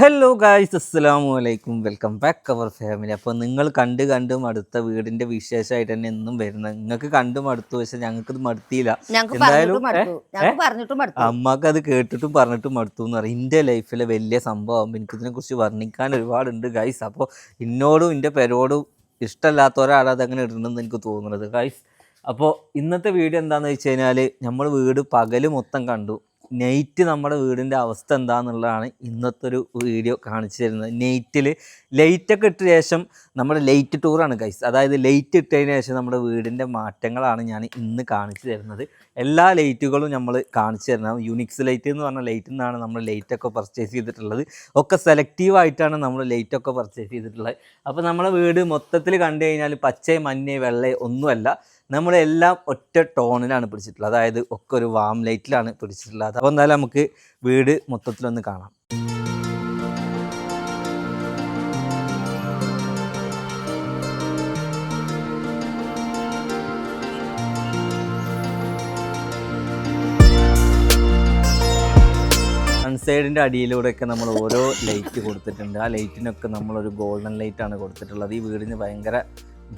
Hello guys, അസ്സലാമു അലൈക്കും. Welcome back our family. അപ്പോൾ നിങ്ങൾ കണ്ടും അടുത്ത വീടിൻ്റെ വിശേഷമായിട്ട് തന്നെ എന്നും വരുന്നത്. നിങ്ങൾക്ക് മടുത്തു, പക്ഷെ ഞങ്ങൾക്ക് ഇത് മടുത്തിയില്ല. എന്തായാലും അമ്മക്ക് അത് കേട്ടിട്ടും പറഞ്ഞിട്ടും മടുത്തു എന്ന് പറയും. എൻ്റെ ലൈഫിലെ വലിയ സംഭവം എനിക്കിതിനെക്കുറിച്ച് വർണ്ണിക്കാൻ ഒരുപാടുണ്ട് ഗായ്സ്. അപ്പോൾ എന്നോടും എൻ്റെ പേരോടും ഇഷ്ടമല്ലാത്ത ഒരാളാണ് അതങ്ങനെ ഇടണമെന്ന് എനിക്ക് തോന്നുന്നത് ഗായ്സ്. അപ്പോൾ ഇന്നത്തെ വീഡിയോ എന്താണെന്ന് വെച്ച് കഴിഞ്ഞാൽ, നമ്മൾ വീട് പകൽ മൊത്തം കണ്ടു, നൈറ്റ് നമ്മുടെ വീടിൻ്റെ അവസ്ഥ എന്താണെന്നുള്ളതാണ് ഇന്നത്തെ ഒരു വീഡിയോ കാണിച്ചു തരുന്നത്. നൈറ്റിൽ ലൈറ്റൊക്കെ ഇട്ട ശേഷം നമ്മുടെ ലൈറ്റ് ടൂറാണ് ഗൈസ്. അതായത് ലൈറ്റ് ഇട്ടതിന് ശേഷം നമ്മുടെ വീടിൻ്റെ മാറ്റങ്ങളാണ് ഞാൻ ഇന്ന് കാണിച്ചു തരുന്നത്. എല്ലാ ലൈറ്റുകളും നമ്മൾ കാണിച്ചു തരുന്നത്. യുണിക്സ് ലൈറ്റ് എന്ന് പറഞ്ഞ ലൈറ്റിൽ നിന്നാണ് നമ്മൾ ലൈറ്റൊക്കെ പർച്ചേസ് ചെയ്തിട്ടുള്ളത്. ഒക്കെ സെലക്റ്റീവായിട്ടാണ് നമ്മൾ ലൈറ്റൊക്കെ പർച്ചേസ് ചെയ്തിട്ടുള്ളത്. അപ്പോൾ നമ്മളെ വീട് മൊത്തത്തിൽ കണ്ടു കഴിഞ്ഞാൽ പച്ച മഞ്ഞ വെള്ള ഒന്നുമല്ല, നമ്മളെല്ലാം ഒറ്റ ടോണിലാണ് പിടിച്ചിട്ടുള്ളത്. അതായത് ഒക്കെ ഒരു വാം ലൈറ്റിലാണ് പിടിച്ചിട്ടുള്ളത്. അപ്പോൾ എന്തായാലും നമുക്ക് വീട് മൊത്തത്തിലൊന്ന് കാണാം. സൺസൈഡിൻ്റെ അടിയിലൂടെയൊക്കെ നമ്മൾ ഓരോ ലൈറ്റ് കൊടുത്തിട്ടുണ്ട്. ആ ലൈറ്റിനൊക്കെ നമ്മളൊരു ഗോൾഡൻ ലൈറ്റാണ് കൊടുത്തിട്ടുള്ളത്. ഈ വീടിന് ഭയങ്കര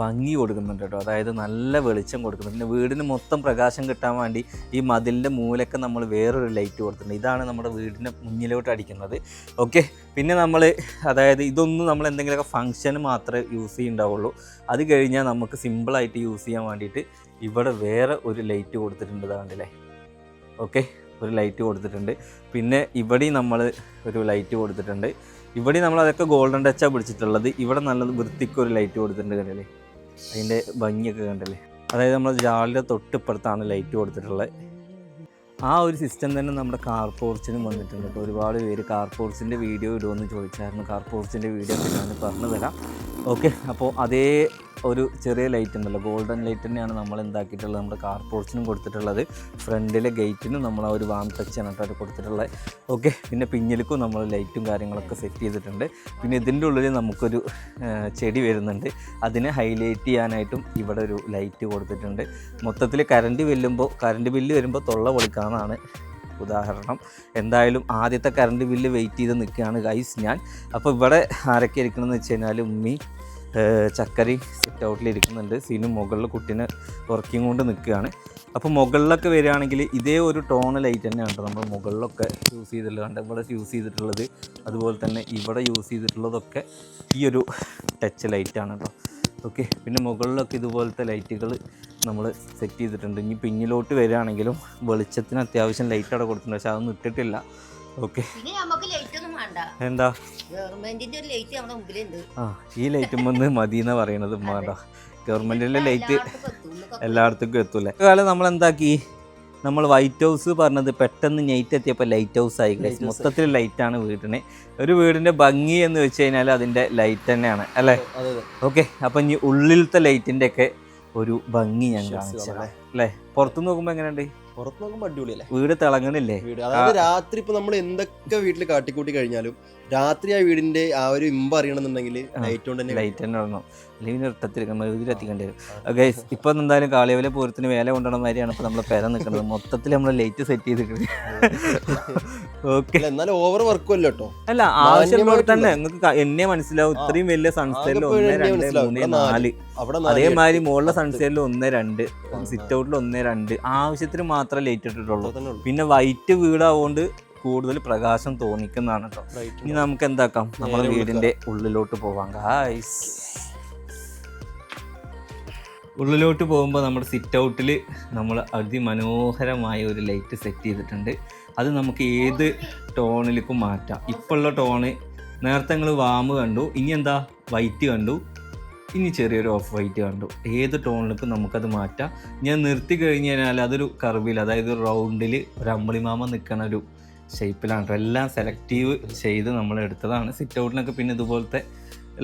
ഭംഗി കൊടുക്കുന്നുണ്ട് കേട്ടോ. അതായത് നല്ല വെളിച്ചം കൊടുക്കുന്നുണ്ട്. പിന്നെ വീടിന് മൊത്തം പ്രകാശം കിട്ടാൻ വേണ്ടി ഈ മതിലിൻ്റെ മൂലൊക്കെ നമ്മൾ വേറൊരു ലൈറ്റ് കൊടുത്തിട്ടുണ്ട്. ഇതാണ് നമ്മുടെ വീടിന് മുന്നിലോട്ട് അടിക്കുന്നത്. ഓക്കെ, പിന്നെ നമ്മൾ അതായത് ഇതൊന്നും നമ്മൾ എന്തെങ്കിലുമൊക്കെ ഫങ്ഷന് മാത്രമേ യൂസ് ചെയ്യുന്നുണ്ടാവുള്ളൂ. അത് കഴിഞ്ഞാൽ നമുക്ക് സിമ്പിളായിട്ട് യൂസ് ചെയ്യാൻ വേണ്ടിയിട്ട് ഇവിടെ വേറെ ഒരു ലൈറ്റ് കൊടുത്തിട്ടുണ്ട്. ഇതാണ്ടല്ലേ, ഓക്കെ, ഒരു ലൈറ്റ് കൊടുത്തിട്ടുണ്ട്. പിന്നെ ഇവിടെയും നമ്മൾ ഒരു ലൈറ്റ് കൊടുത്തിട്ടുണ്ട്. ഇവിടെ നമ്മൾ അതൊക്കെ ഗോൾഡൻ ടച്ചാണ് പിടിച്ചിട്ടുള്ളത്. ഇവിടെ നല്ല വൃത്തിക്കൊരു ലൈറ്റ് കൊടുത്തിട്ടുണ്ട്. കണ്ടല്ലേ, അതിൻ്റെ ഭംഗിയൊക്കെ കണ്ടല്ലേ. അതായത് നമ്മൾ ജാലിൻ്റെ തൊട്ടിപ്പുറത്താണ് ലൈറ്റ് കൊടുത്തിട്ടുള്ളത്. ആ ഒരു സിസ്റ്റം തന്നെ നമ്മുടെ കാർ പോർച്ചിനും വന്നിട്ടുണ്ട് കേട്ടോ. ഒരുപാട് പേര് കാർ പോർച്ചിൻ്റെ വീഡിയോ ഇടുമെന്ന് ചോദിച്ചായിരുന്നു. കാർ പോർച്ചിൻ്റെ വീഡിയോ ഒക്കെ ഞാൻ പറഞ്ഞു തരാം. ഓക്കെ, അപ്പോൾ അതേ ഒരു ചെറിയ ലൈറ്റ് ഉണ്ടല്ലോ, ഗോൾഡൻ ലൈറ്റ് തന്നെയാണ് നമ്മൾ എന്താക്കിയിട്ടുള്ളത്. നമ്മുടെ കാർ പോർച്ചിനും കൊടുത്തിട്ടുള്ളത്. ഫ്രണ്ടിലെ ഗേറ്റിനും നമ്മൾ ആ ഒരു വാം ടച്ചാണ് കേട്ടോ കൊടുത്തിട്ടുള്ളത്. ഓക്കെ, പിന്നെ പിന്നിലേക്കും നമ്മൾ ലൈറ്റും കാര്യങ്ങളൊക്കെ സെറ്റ് ചെയ്തിട്ടുണ്ട്. പിന്നെ ഇതിൻ്റെ ഉള്ളിൽ നമുക്കൊരു ചെടി വരുന്നുണ്ട്. അതിനെ ഹൈലൈറ്റ് ചെയ്യാനായിട്ടും ഇവിടെ ഒരു ലൈറ്റ് കൊടുത്തിട്ടുണ്ട്. മൊത്തത്തിൽ കറണ്ട് ബില്ല് വരുമ്പോൾ തൊള്ള പൊളിക്കാമെന്നാണ് ഉദാഹരണം. എന്തായാലും ആദ്യത്തെ കറണ്ട് ബില്ല് വെയിറ്റ് ചെയ്ത് നിൽക്കുകയാണ് ഗൈസ് ഞാൻ. അപ്പോൾ ഇവിടെ ആരൊക്കെ ഇരിക്കണമെന്ന് വെച്ച് കഴിഞ്ഞാൽ ഉമ്മി ചക്കരി സിറ്റ് ഔട്ടിലിരിക്കുന്നുണ്ട്. സീനു മുകളിൽ കുട്ടീനെ ഉറക്കിയും കൊണ്ട് നിൽക്കുകയാണ്. അപ്പോൾ മുകളിലൊക്കെ വരികയാണെങ്കിൽ ഇതേ ഒരു ടോൺ ലൈറ്റ് തന്നെയാണ് കേട്ടോ നമ്മൾ മുകളിലൊക്കെ യൂസ് ചെയ്തിട്ടുള്ളത്. ഇവിടെ യൂസ് ചെയ്തിട്ടുള്ളത് അതുപോലെ തന്നെ ഇവിടെ യൂസ് ചെയ്തിട്ടുള്ളതൊക്കെ ഈ ഒരു ടച്ച് ലൈറ്റാണ് കേട്ടോ. ഓക്കെ, പിന്നെ മുകളിലൊക്കെ ഇതുപോലത്തെ ലൈറ്റുകൾ നമ്മൾ സെറ്റ് ചെയ്തിട്ടുണ്ട്. ഇനി പിന്നിലോട്ട് വരികയാണെങ്കിലും വെളിച്ചത്തിന് അത്യാവശ്യം ലൈറ്റ് അവിടെ കൊടുത്തിട്ടുണ്ട്, പക്ഷെ അതൊന്നും ഇട്ടിട്ടില്ല. ഓക്കെ, എന്താ ഈ ലൈറ്റും വന്ന് മതിയെന്നാണ് പറയണത്. വേണ്ട, ഗവൺമെൻറ്റിൻ്റെ ലൈറ്റ് എല്ലായിടത്തേക്കും എത്തൂലേ. കാലം നമ്മൾ എന്താക്കി, നമ്മൾ വൈറ്റ് ഹൗസ് പറഞ്ഞത് പെട്ടെന്ന് നൈറ്റ് എത്തിയപ്പോൾ ലൈറ്റ് ഹൗസ് ആയി. മൊത്തത്തിൽ ലൈറ്റാണ് വീടിന്. ഒരു വീടിൻ്റെ ഭംഗി എന്ന് വെച്ച് കഴിഞ്ഞാൽ അതിൻ്റെ ലൈറ്റ് തന്നെയാണ് അല്ലേ. ഓക്കെ, അപ്പം ഇനി ഉള്ളിലത്തെ ലൈറ്റിൻ്റെ ഒക്കെ ഒരു ഭംഗി ഞാൻ കാണിച്ചത് അല്ലേ. പുറത്തു നോക്കുമ്പോൾ എങ്ങനെയുണ്ട്? പുറത്ത് നോക്കുമ്പോൾ അടിപൊളിയല്ലേ, വീട് തിളങ്ങണില്ലേ. അതായത് രാത്രി ഇപ്പൊ നമ്മൾ എന്തൊക്കെ വീട്ടിൽ കാട്ടിക്കൂട്ടി കഴിഞ്ഞാലും രാത്രി ആ വീടിന്റെ ആ ഒരു ഇമ്പ അറിയണമെന്നുണ്ടെങ്കിൽ ലൈറ്റ് കൊണ്ട് തന്നെ ലൈറ്റ് തന്നെ ഇടണം, അല്ലെങ്കിൽ ഇട്ടത്തിരിക്കണ്ടി വരും. ഗൈസ്, ഇപ്പൊ എന്തായാലും കാളിയവലെ പൂരത്തിന് വേല കൊണ്ടുവന്ന മാതിരിയാണ് ഇപ്പൊ നമ്മളെ പേര നിൽക്കുന്നത്. മൊത്തത്തിൽ നമ്മൾ ലൈറ്റ് സെറ്റ് ചെയ്തിട്ടുണ്ട്. ഓക്കെ, എന്നാലും ഓവർ വർക്കും അല്ല കേട്ടോ. അല്ല, ആവശ്യമുള്ളവർ തന്നെ നിങ്ങൾക്ക് എന്നെ മനസ്സിലാവും. ഇത്രയും വലിയ സൺസൈഡിൽ 1, 2, 3, 4, അതേമാതിരി മുകളിലെ സൺസൈഡിൽ 1, 2, സിറ്റ് ഔട്ടിൽ 1, 2 ആവശ്യത്തിന് മാത്രമേ ലൈറ്റ് ഇട്ടിട്ടുള്ളൂ. പിന്നെ വൈറ്റ് വീടാവുകൊണ്ട് കൂടുതൽ പ്രകാശം തോന്നിക്കുന്നതാണ് കേട്ടോ. ഇനി നമുക്ക് എന്താക്കാം, നമ്മുടെ വീടിന്റെ ഉള്ളിലോട്ട് പോവാം ഗായ്സ്. ഉള്ളിലോട്ട് പോകുമ്പോൾ നമ്മുടെ സിറ്റ് ഔട്ടിൽ നമ്മൾ അതിമനോഹരമായ ഒരു ലൈറ്റ് സെറ്റ് ചെയ്തിട്ടുണ്ട്. അത് നമുക്ക് ഏത് ടോണിലേക്കും മാറ്റാം. ഇപ്പോൾ ഉള്ള ടോണ് നേരത്തെ ഞങ്ങൾ വാമ് കണ്ടു, ഇനി എന്താ വൈറ്റ് കണ്ടു, ഇനി ചെറിയൊരു ഓഫ് വൈറ്റ് കണ്ടു. ഏത് ടോണിലേക്കും നമുക്കത് മാറ്റാം. ഞാൻ നിർത്തി കഴിഞ്ഞ് കഴിഞ്ഞാൽ അതൊരു കർവിൽ, അതായത് റൗണ്ടിൽ ഒരു അമ്പിളിമാമ നിൽക്കുന്ന ഒരു ഷേപ്പിലാണ് കേട്ടോ. എല്ലാം സെലക്റ്റീവ് ചെയ്ത് നമ്മൾ എടുത്തതാണ്. സിറ്റ് ഔട്ടിനൊക്കെ പിന്നെ ഇതുപോലത്തെ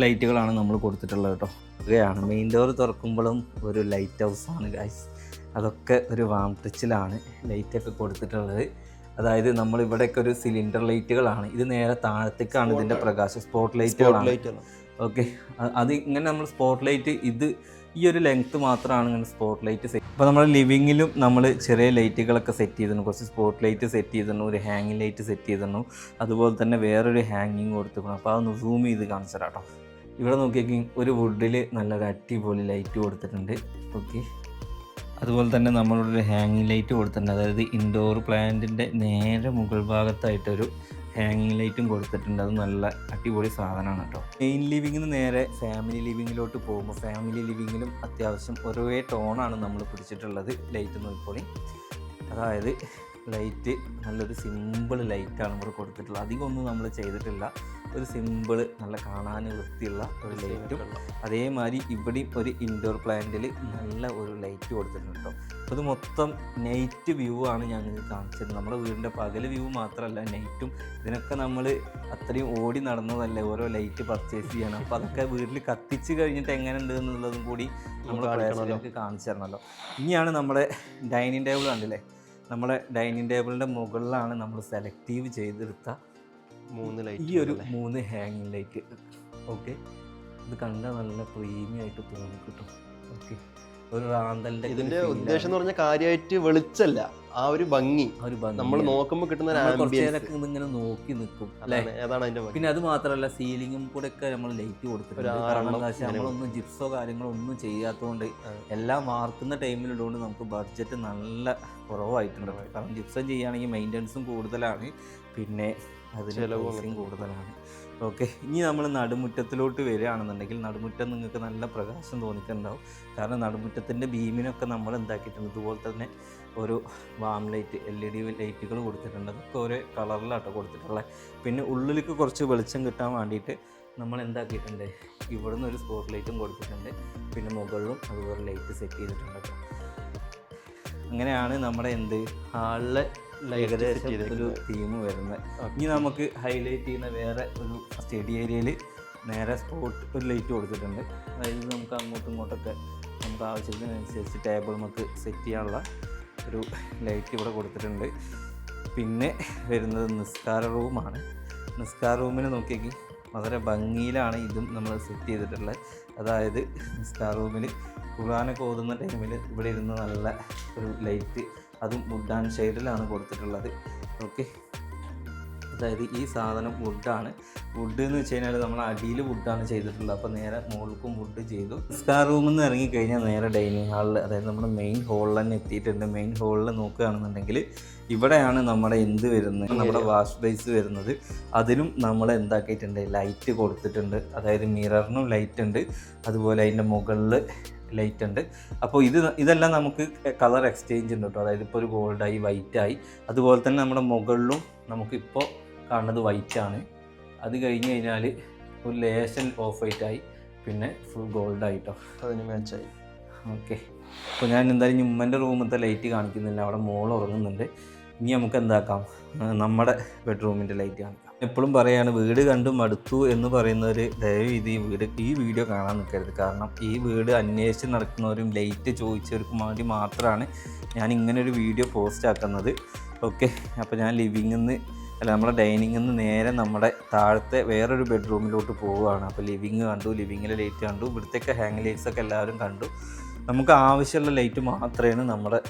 ലൈറ്റുകളാണ് നമ്മൾ കൊടുത്തിട്ടുള്ളത് കേട്ടോ. ഒക്കെയാണ് മെയിൻ ഡോർ തുറക്കുമ്പോഴും ഒരു ലൈറ്റ് ഹൗസാണ് ഗൈസ്. അതൊക്കെ ഒരു വാം ടച്ചിലാണ് ലൈറ്റൊക്കെ കൊടുത്തിട്ടുള്ളത്. അതായത് നമ്മൾ ഇവിടെയൊക്കെ ഒരു സിലിണ്ടർ ലൈറ്റുകളാണ്. ഇത് നേരെ താഴത്തേക്കാണ് ഇതിൻ്റെ പ്രകാശം, സ്പോട്ട് ലൈറ്റുകളാണ്. ഓക്കെ, അത് ഇങ്ങനെ നമ്മൾ സ്പോട്ട് ലൈറ്റ് ഇത് ഈ ഒരു ലെങ്ത്ത് മാത്രമാണ് ഇങ്ങനെ സ്പോട്ട് ലൈറ്റ് സെറ്റ്. അപ്പോൾ നമ്മുടെ ലിവിങ്ങിലും നമ്മൾ ചെറിയ ലൈറ്റുകളൊക്കെ സെറ്റ് ചെയ്തിരുന്നു, കുറച്ച് സ്പോട്ട് ലൈറ്റ് സെറ്റ് ചെയ്തിരുന്നു, ഒരു ഹാങ്ങിങ് ലൈറ്റ് സെറ്റ് ചെയ്തിരുന്നു, അതുപോലെ തന്നെ വേറൊരു ഹാങ്ങിങ് കൊടുത്തിരുന്നു. അപ്പോൾ അതൊന്ന് സൂം ചെയ്ത് കാണിച്ചു തരാം കേട്ടോ. ഇവിടെ നോക്കിയെങ്കിൽ ഒരു വുഡിൽ നല്ലൊരു അടിപൊളി ലൈറ്റ് കൊടുത്തിട്ടുണ്ട്. ഓക്കെ, അതുപോലെ തന്നെ നമ്മളൊരു ഹാങ്ങിങ് ലൈറ്റ് കൊടുത്തിട്ടുണ്ട്, അതായത് ഇൻഡോർ പ്ലാന്റിൻ്റെ നേരെ മുകൾ ഭാഗത്തായിട്ടൊരു ഹാങ്ങിങ് ലൈറ്റും കൊടുത്തിട്ടുണ്ട്. അത് നല്ല അടിപൊളി സാധനമാണ് കേട്ടോ. മെയിൻ ലിവിങ്ങിൽ നിന്ന് നേരെ ഫാമിലി ലിവിങ്ങിലോട്ട് പോകുമ്പോൾ ഫാമിലി ലിവിങ്ങിലും അത്യാവശ്യം ഒരേ ടോണാണ് നമ്മൾ പിടിച്ചിട്ടുള്ളത്. ലൈറ്റ് നോക്കിക്കോളി, അതായത് ലൈറ്റ് നല്ലൊരു സിമ്പിൾ ലൈറ്റാണ് ഇവിടെ കൊടുത്തിട്ടുള്ളത്. അധികമൊന്നും നമ്മൾ ചെയ്തിട്ടില്ല, ഒരു സിമ്പിൾ നല്ല കാണാൻ വൃത്തിയുള്ള ഒരു ലൈറ്റും അതേമാതിരി ഇവിടെയും ഒരു ഇൻഡോർ പ്ലാന്റിൽ നല്ല ഒരു ലൈറ്റ് കൊടുത്തിട്ടുണ്ട് കേട്ടോ. അപ്പോൾ ഇത് മൊത്തം നൈറ്റ് വ്യൂ ആണ് ഞാൻ നിങ്ങൾക്ക് കാണിച്ചത്. നമ്മുടെ വീടിൻ്റെ പകൽ വ്യൂ മാത്രമല്ല, നൈറ്റും. ഇതിനൊക്കെ നമ്മൾ അത്രയും ഓടി നടന്നതല്ലേ ഓരോ ലൈറ്റ് പർച്ചേസ് ചെയ്യണം. അപ്പോൾ അതൊക്കെ വീട്ടിൽ കത്തിച്ച് കഴിഞ്ഞിട്ട് എങ്ങനെ ഉണ്ട് എന്നുള്ളതും കൂടി നമ്മൾ പ്രേക്ഷകർക്ക് കാണിച്ചു തരണമല്ലോ. ഇനിയാണ് നമ്മുടെ ഡൈനിങ് ടേബിൾ കണ്ടില്ലേ, നമ്മുടെ ഡൈനിങ് ടേബിളിൻ്റെ മുകളിലാണ് നമ്മൾ സെലക്റ്റീവ് ചെയ്തെടുത്ത 3 ലൈറ്റ്, ഈ ഒരു 3 ഹാങ്ങിങ് ലൈറ്റ്. ഓക്കെ, ഇത് കണ്ടാൽ നല്ല പ്രീമിയം ആയിട്ട് തോന്നി കിട്ടും. ഓക്കെ, ഒരു റാന്തലിൻ്റെ ഇതിന്റെ ഉദ്ദേശം എന്ന് പറഞ്ഞാൽ കാര്യമായിട്ട് വെളിച്ചല്ല, ആ ഒരു ഭംഗി നമ്മൾ നോക്കുമ്പോൾ കിട്ടുന്ന ഇങ്ങനെ നോക്കി നിൽക്കും. ഏതാണ് അതിന്റെ പിന്നെ അത് മാത്രമല്ല, സീലിങ്ങും കൂടെ ഒക്കെ നമ്മൾ ലൈറ്റ് കൊടുത്തിട്ടുണ്ട്. കാരണം എന്താ വെച്ചാൽ നമ്മളൊന്നും ജിപ്സോ കാര്യങ്ങളോ ഒന്നും ചെയ്യാത്തതുകൊണ്ട് എല്ലാം വാർക്കുന്ന ടൈമിലുള്ളതുകൊണ്ട് നമുക്ക് ബഡ്ജറ്റ് നല്ല കുറവായിട്ടുണ്ട്. കാരണം ജിപ്സം ചെയ്യുകയാണെങ്കിൽ മെയിൻ്റനൻസും കൂടുതലാണ്, പിന്നെ അതിന് പൈസയും കൂടുതലാണ്. ഓക്കെ, ഇനി നമ്മൾ നടുമുറ്റത്തിലോട്ട് വരികയാണെന്നുണ്ടെങ്കിൽ നടുമുറ്റം നിങ്ങൾക്ക് നല്ല പ്രകാശം തോന്നിക്കുന്നുണ്ടാവും. കാരണം നടുമുറ്റത്തിൻ്റെ ബീമിനൊക്കെ നമ്മൾ എന്താക്കിയിട്ടുണ്ട്, ഇതുപോലെ തന്നെ ഒരു വാം ലൈറ്റ് LED ലൈറ്റുകൾ കൊടുത്തിട്ടുണ്ട്. അതൊക്കെ ഓരോ കളറിലാട്ടോ കൊടുത്തിട്ടുള്ളത്. പിന്നെ ഉള്ളിലേക്ക് കുറച്ച് വെളിച്ചം കിട്ടാൻ വേണ്ടിയിട്ട് നമ്മൾ എന്താക്കിയിട്ടുണ്ട്, ഇവിടുന്ന് ഒരു സ്പോട്ട് ലൈറ്റും കൊടുത്തിട്ടുണ്ട്. പിന്നെ മുകളിലും അതുപോലെ ലൈറ്റ് സെറ്റ് ചെയ്തിട്ടുണ്ട്. അങ്ങനെയാണ് നമ്മുടെ ഹാളിലെ ഏകദേശം ഒരു തീം വരുന്നത്. ഇനി നമുക്ക് ഹൈലൈറ്റ് ചെയ്യുന്ന വേറെ ഒരു സ്റ്റഡി ഏരിയയിൽ നേരെ സ്പോട്ട് ഒരു ലൈറ്റ് കൊടുത്തിട്ടുണ്ട്. അതായത് നമുക്ക് അങ്ങോട്ടും ഇങ്ങോട്ടൊക്കെ നമുക്ക് ആവശ്യത്തിനനുസരിച്ച് ടേബിൾ നമുക്ക് സെറ്റ് ചെയ്യാനുള്ള ഒരു ലൈറ്റ് ഇവിടെ കൊടുത്തിട്ടുണ്ട്. പിന്നെ വരുന്നത് നിസ്കാര റൂമാണ്. നിസ്കാര റൂമിന് നോക്കിയെങ്കിൽ വളരെ ഭംഗിയിലാണ് ഇതും നമ്മൾ സെറ്റ് ചെയ്തിട്ടുള്ളത്. അതായത് നിസ്കാര റൂമിൽ ഖുർആനൊക്കെ ഓതുന്ന ടൈമിൽ ഇവിടെ ഇരുന്ന് നല്ല ഒരു ലൈറ്റ്, അതും വുഡ് ആൻഡ് ഷെയ്ഡിലാണ് കൊടുത്തിട്ടുള്ളത്. ഓക്കെ, അതായത് ഈ സാധനം വുഡാണ്. വുഡ് എന്ന് വെച്ച് കഴിഞ്ഞാൽ നമ്മൾ അടിയിൽ വുഡാണ് ചെയ്തിട്ടുള്ളത്. അപ്പോൾ നേരെ മുകൾക്കും വുഡ് ചെയ്തു. സ്കാർ റൂമിൽ നിന്ന് ഇറങ്ങിക്കഴിഞ്ഞാൽ നേരെ ഡൈനിങ് ഹാളിൽ, അതായത് നമ്മുടെ മെയിൻ ഹോളിൽ തന്നെ എത്തിയിട്ടുണ്ട്. മെയിൻ ഹോളിൽ നോക്കുകയാണെന്നുണ്ടെങ്കിൽ ഇവിടെയാണ് നമ്മുടെ എന്ത് വരുന്നത്, നമ്മുടെ വാഷ് ബേസ് വരുന്നത്. അതിനും നമ്മൾ എന്താക്കിയിട്ടുണ്ട്, ലൈറ്റ് കൊടുത്തിട്ടുണ്ട്. അതായത് മിററിനും ലൈറ്റ് ഉണ്ട്, അതുപോലെ അതിൻ്റെ മുകളിൽ ലൈറ്റ് ഉണ്ട്. അപ്പോൾ ഇതെല്ലാം നമുക്ക് കളർ എക്സ്ചേഞ്ച് ഉണ്ട് കേട്ടോ. അതായത് ഇപ്പോൾ ഒരു ഗോൾഡായി വൈറ്റായി, അതുപോലെ തന്നെ നമ്മുടെ മുകളിലും നമുക്കിപ്പോൾ കാണുന്നത് വൈറ്റാണ്. അത് കഴിഞ്ഞ് കഴിഞ്ഞാൽ ഒരു ലേശം ഓഫ് വൈറ്റായി, പിന്നെ ഫുൾ ഗോൾഡായിട്ടോ, അതിന് മാച്ചായി. ഓക്കെ, അപ്പോൾ ഞാൻ എന്തായാലും ഉമ്മൻ്റെ റൂമിലത്തെ ലൈറ്റ് കാണിക്കുന്നില്ല, അവിടെ മോൾ ഉറങ്ങുന്നുണ്ട്. ഇനി നമുക്ക് എന്താക്കാം, നമ്മുടെ ബെഡ്റൂമിൻ്റെ ലൈറ്റ് കാണിക്കാം. എപ്പോഴും പറയുകയാണ്, വീട് കണ്ടു മടുത്തു എന്ന് പറയുന്നവർ ദയവ് ഇത് ഈ വീഡിയോ കാണാൻ നിൽക്കരുത്. കാരണം ഈ വീട് അന്വേഷിച്ച് നടക്കുന്നവരും ലൈറ്റ് ചോദിച്ചവർക്കും വേണ്ടി മാത്രമാണ് ഞാൻ ഇങ്ങനൊരു വീഡിയോ പോസ്റ്റ് ആക്കുന്നത്. ഓക്കെ, അപ്പോൾ ഞാൻ നമ്മുടെ ഡൈനിങ്ങിൽ നിന്ന് നേരെ നമ്മുടെ താഴത്തെ വേറൊരു ബെഡ്റൂമിലോട്ട് പോവുകയാണ്. അപ്പോൾ ലിവിങ് കണ്ടു, ലിവിങ്ങിലെ ലൈറ്റ് കണ്ടു, ഇവിടുത്തെയൊക്കെ ഹാങ് ലൈറ്റ്സൊക്കെ എല്ലാവരും കണ്ടു. നമുക്ക് ആവശ്യമുള്ള ലൈറ്റ് മാത്രമേ നമ്മുടെ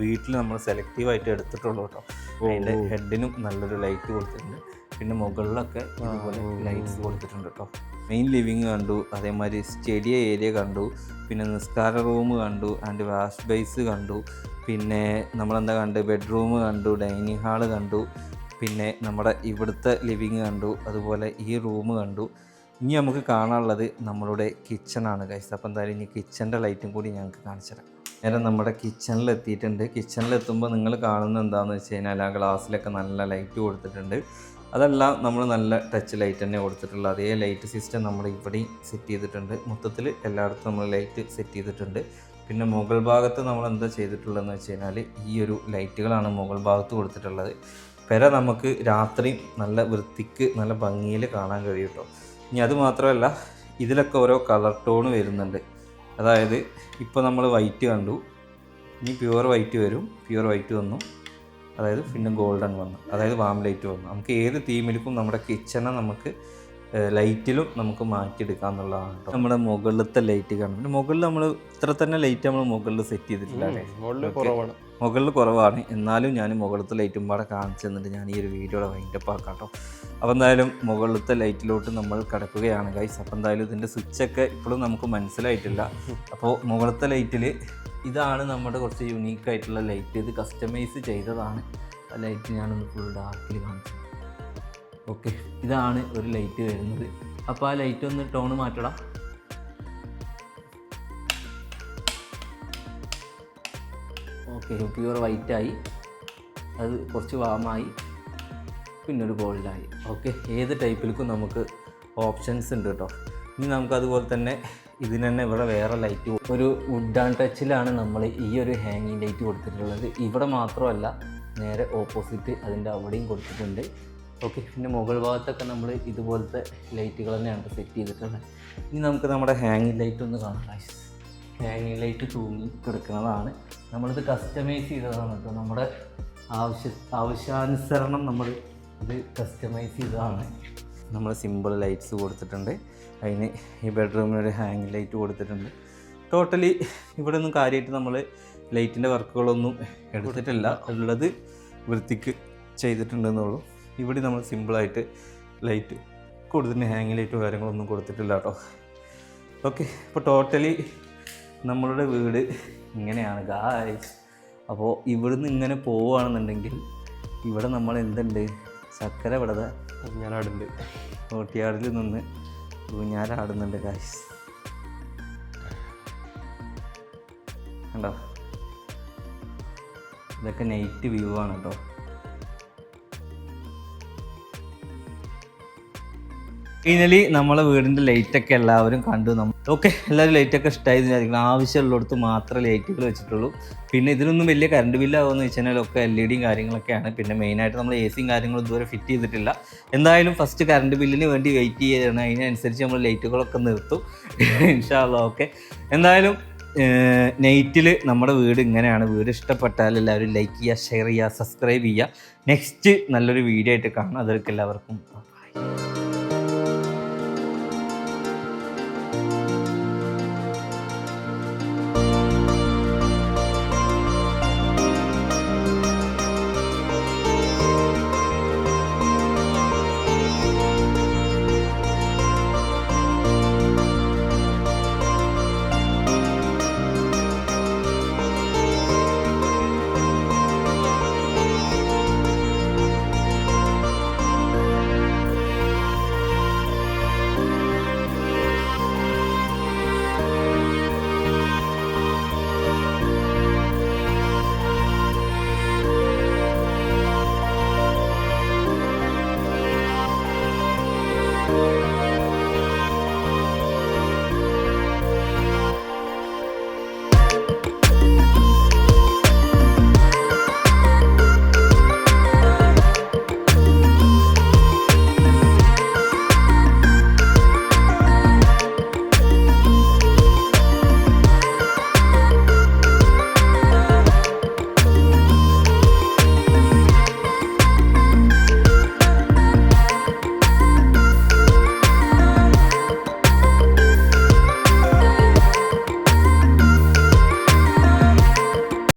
വീട്ടിൽ നമ്മൾ സെലക്റ്റീവായിട്ട് എടുത്തിട്ടുള്ളൂ കേട്ടോ. അതിൻ്റെ ഹെഡിനും നല്ലൊരു ലൈറ്റ് കൊടുത്തിട്ടുണ്ട്. പിന്നെ മുകളിലൊക്കെ ഇതുപോലെ ലൈറ്റ്സ് കൊടുത്തിട്ടുണ്ട് കേട്ടോ. മെയിൻ ലിവിങ് കണ്ടു, അതേമാതിരി സ്റ്റഡി ഏരിയ കണ്ടു, പിന്നെ നിസ്കാര റൂം കണ്ടു, ആൻഡ് വാഷ് ബേസ് കണ്ടു, പിന്നെ നമ്മളെന്താ കണ്ട്, ബെഡ്റൂം കണ്ടു, ഡൈനിങ് ഹാള് കണ്ടു, പിന്നെ നമ്മുടെ ഇവിടുത്തെ ലിവിങ് കണ്ടു, അതുപോലെ ഈ റൂം കണ്ടു. ഇനി നമുക്ക് കാണാനുള്ളത് നമ്മളുടെ കിച്ചണാണ് ഗൈസ്. അപ്പോൾ എന്തായാലും ഇനി കിച്ചൻ്റെ ലൈറ്റും കൂടി ഞങ്ങൾക്ക് കാണിച്ചു തരാം. നേരെ നമ്മുടെ കിച്ചണിലെത്തിയിട്ടുണ്ട്. കിച്ചണിലെത്തുമ്പോൾ നിങ്ങൾ കാണുന്നത് എന്താണെന്ന് വെച്ച് കഴിഞ്ഞാൽ ആ ഗ്ലാസ്സിലൊക്കെ നല്ല ലൈറ്റ് കൊടുത്തിട്ടുണ്ട്. അതെല്ലാം നമ്മൾ നല്ല ടച്ച് ലൈറ്റ് തന്നെ കൊടുത്തിട്ടുള്ള അതേ ലൈറ്റ് സിസ്റ്റം നമ്മൾ ഇവിടെയും സെറ്റ് ചെയ്തിട്ടുണ്ട്. മൊത്തത്തിൽ എല്ലായിടത്തും നമ്മൾ ലൈറ്റ് സെറ്റ് ചെയ്തിട്ടുണ്ട്. പിന്നെ മുകൾ ഭാഗത്ത് നമ്മൾ എന്താ ചെയ്തിട്ടുള്ളതെന്ന് വെച്ച് കഴിഞ്ഞാൽ ഈ ഒരു ലൈറ്റുകളാണ് മുകൾ ഭാഗത്ത് കൊടുത്തിട്ടുള്ളത്. പെര നമുക്ക് രാത്രി നല്ല വൃത്തിക്ക് നല്ല ഭംഗിയിൽ കാണാൻ കഴിയും കേട്ടോ. ഇനി അത് മാത്രമല്ല, ഇതിലൊക്കെ ഓരോ കളർ ടോൺ വരുന്നുണ്ട്. അതായത് ഇപ്പോൾ നമ്മൾ വൈറ്റ് കണ്ടു, ഇനി പ്യുവർ വൈറ്റ് വരും, പ്യുവർ വൈറ്റ് വന്നു, അതായത് പിന്നെ ഗോൾഡൻ വന്നു, അതായത് വാം ലൈറ്റ് വന്നു. നമുക്ക് ഏത് തീമിലേക്കും നമ്മുടെ കിച്ചണെ നമുക്ക് ലൈറ്റിലും നമുക്ക് മാറ്റിയെടുക്കാം എന്നുള്ളതാണ് കേട്ടോ. നമ്മുടെ മുകളിലത്തെ ലൈറ്റ് കാണും. പിന്നെ മുകളിൽ നമ്മൾ ഇത്ര തന്നെ ലൈറ്റ് നമ്മൾ മുകളിൽ സെറ്റ് ചെയ്തിട്ടില്ല. മുകളിൽ കുറവാണ്, എന്നാലും ഞാൻ മുകളിലത്തെ ലൈറ്റും പാടെ കാണിച്ചു തന്നിട്ട് ഞാൻ ഈ ഒരു വീഡിയോയുടെ വൈൻഡപ്പ് ആക്കാം കേട്ടോ. അപ്പോൾ എന്തായാലും മുകളിലത്തെ ലൈറ്റിലോട്ട് നമ്മൾ കിടക്കുകയാണ് ഗൈസ്. അപ്പോൾ എന്തായാലും ഇതിൻ്റെ സ്വിച്ചൊക്കെ ഇപ്പോഴും നമുക്ക് മനസ്സിലായിട്ടില്ല. അപ്പോൾ മുകളിലത്തെ ലൈറ്റിൽ ഇതാണ് നമ്മുടെ കുറച്ച് യുണീക്കായിട്ടുള്ള ലൈറ്റ്. ഇത് കസ്റ്റമൈസ് ചെയ്തതാണ്. ആ ലൈറ്റ് ഞാനൊന്ന് ഫുൾ ഡാർക്കിൽ കാണിച്ചു. ഓക്കെ, ഇതാണ് ഒരു ലൈറ്റ് വരുന്നത്. അപ്പോൾ ആ ലൈറ്റ് ഒന്ന് ടോണ് മാറ്റണം. ഓക്കെ, പ്യുവർ വൈറ്റായി, അത് കുറച്ച് വാമായി, പിന്നെ ഒരു ഗോൾഡായി. ഓക്കെ, ഏത് ടൈപ്പിലേക്കും നമുക്ക് ഓപ്ഷൻസ് ഉണ്ട് കേട്ടോ. ഇനി നമുക്ക് അതുപോലെ തന്നെ ഇതിന് തന്നെ ഇവിടെ വേറെ ലൈറ്റ്, ഒരു വുഡ് ആൻഡ് ടച്ചിലാണ് നമ്മൾ ഈ ഒരു ഹാങ്ങിങ് ലൈറ്റ് കൊടുത്തിട്ടുള്ളത്. ഇവിടെ മാത്രമല്ല, നേരെ ഓപ്പോസിറ്റ് അതിൻ്റെ അവിടെയും കൊടുത്തിട്ടുണ്ട്. ഓക്കെ, പിന്നെ മുകൾ ഭാഗത്തൊക്കെ നമ്മൾ ഇതുപോലത്തെ ലൈറ്റുകൾ തന്നെയാണ് സെറ്റ് ചെയ്തിട്ടുള്ളത്. ഇനി നമുക്ക് നമ്മുടെ ഹാങ്ങിങ് ലൈറ്റ് ഒന്ന് കാണാം. ഹാങ്ങിങ് ലൈറ്റ് തൂങ്ങി കിടക്കുന്നതാണ്. നമ്മളിത് കസ്റ്റമൈസ് ചെയ്തതാണ് കേട്ടോ. നമ്മുടെ ആവശ്യാനുസരണം നമ്മൾ ഇത് കസ്റ്റമൈസ് ചെയ്തതാണ്. നമ്മൾ സിമ്പിൾ ലൈറ്റ്സ് കൊടുത്തിട്ടുണ്ട്. അതിന് ഈ ബെഡ്റൂമിനൊരു ഹാങ്ങിങ് ലൈറ്റ് കൊടുത്തിട്ടുണ്ട്. ടോട്ടലി ഇവിടെ ഒന്നും കാര്യമായിട്ട് നമ്മൾ ലൈറ്റിൻ്റെ വർക്കുകളൊന്നും എടുത്തിട്ടില്ല. ഉള്ളത് വൃത്തിക്ക് ചെയ്തിട്ടുണ്ടെന്നുള്ളൂ. ഇവിടെ നമ്മൾ സിമ്പിളായിട്ട് ലൈറ്റ് കൊടുത്തിട്ട് ഹാങ്ങിങ് ലൈറ്റോ കാര്യങ്ങളൊന്നും കൊടുത്തിട്ടില്ല കേട്ടോ. ഓക്കെ, അപ്പോൾ ടോട്ടലി നമ്മളുടെ വീട് ഇങ്ങനെയാണ് ഗായ്സ്. അപ്പോൾ ഇവിടുന്ന് ഇങ്ങനെ പോവുകയാണെന്നുണ്ടെങ്കിൽ ഇവിടെ നമ്മൾ എന്തുണ്ട്, ചക്കര ഇവിടെ ഞാനാടുണ്ട്, ഓട്ടിയാടിൽ നിന്ന് ഊഞ്ഞാലാടുന്നുണ്ട് ഗായ്സ്. കണ്ടോ, ഇതൊക്കെ നൈറ്റ് വ്യൂ ആണ് കേട്ടോ. ഫൈനലി നമ്മളെ വീടിൻ്റെ ലൈറ്റൊക്കെ എല്ലാവരും കണ്ടു. ഓക്കെ, എല്ലാവരും ലൈറ്റൊക്കെ ഇഷ്ടമായി വിചാരിക്കണം. ആവശ്യമുള്ളിടത്ത് മാത്രമേ ലൈറ്റുകൾ വെച്ചിട്ടുള്ളൂ. പിന്നെ ഇതിനൊന്നും വലിയ കറണ്ട് ബില്ലാകുമെന്ന് വെച്ച് കഴിഞ്ഞാൽ ഒക്കെ LED കാര്യങ്ങളൊക്കെയാണ്. പിന്നെ മെയിനായിട്ട് നമ്മൾ AC കാര്യങ്ങളും ഇതുവരെ ഫിറ്റ് ചെയ്തിട്ടില്ല. എന്തായാലും ഫസ്റ്റ് കറണ്ട് ബില്ലിന് വേണ്ടി വെയിറ്റ് ചെയ്യണം. അതിനനുസരിച്ച് നമ്മൾ ലൈറ്റുകളൊക്കെ നിർത്തും ഇൻഷാ അല്ലാഹ്. ഓക്കെ, എന്തായാലും നൈറ്റിൽ നമ്മുടെ വീട് ഇങ്ങനെയാണ്. വീട് ഇഷ്ടപ്പെട്ടാൽ എല്ലാവരും ലൈക്ക് ചെയ്യുക, ഷെയർ ചെയ്യുക, സബ്സ്ക്രൈബ് ചെയ്യുക. നെക്സ്റ്റ് നല്ലൊരു വീഡിയോ ആയിട്ട് കാണാം. അതൊക്കെ എല്ലാവർക്കും